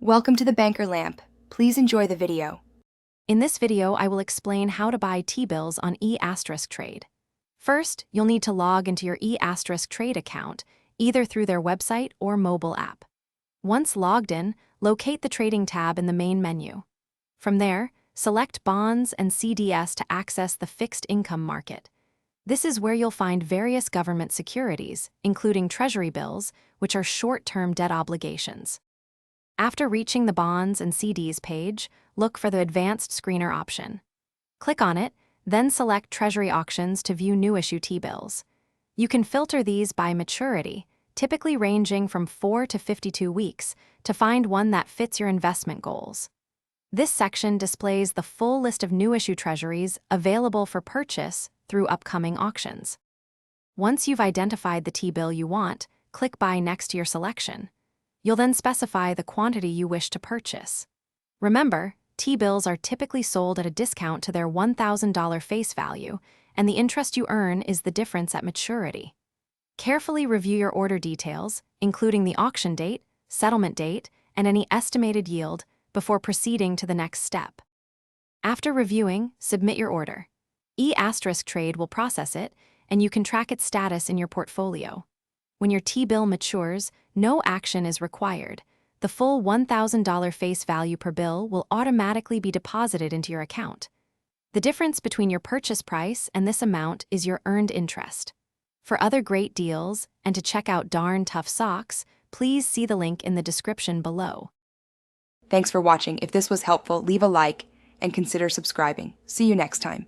Welcome to the Banker Lamp. Please enjoy the video. In this video, I will explain how to buy T-bills on Trade. First, you'll need to log into your Trade account, either through their website or mobile app. Once logged in, locate the Trading tab in the main menu. From there, select Bonds and CDS to access the fixed income market. This is where you'll find various government securities, including Treasury Bills, which are short-term debt obligations. After reaching the Bonds and CDs page, look for the Advanced Screener option. Click on it, then select Treasury Auctions to view new issue T-bills. You can filter these by maturity, typically ranging from 4 to 52 weeks, to find one that fits your investment goals. This section displays the full list of new issue treasuries available for purchase through upcoming auctions. Once you've identified the T-bill you want, click Buy next to your selection. You'll then specify the quantity you wish to purchase. Remember, T-bills are typically sold at a discount to their $1,000 face value, and the interest you earn is the difference at maturity. Carefully review your order details, including the auction date, settlement date, and any estimated yield, before proceeding to the next step. After reviewing, submit your order. Trade will process it, and you can track its status in your portfolio. When your T-bill matures, no action is required. The full $1,000 face value per bill will automatically be deposited into your account. The difference between your purchase price and this amount is your earned interest. For other great deals, and to check out Darn Tough Socks, please see the link in the description below. Thanks for watching. If this was helpful, leave a like and consider subscribing. See you next time.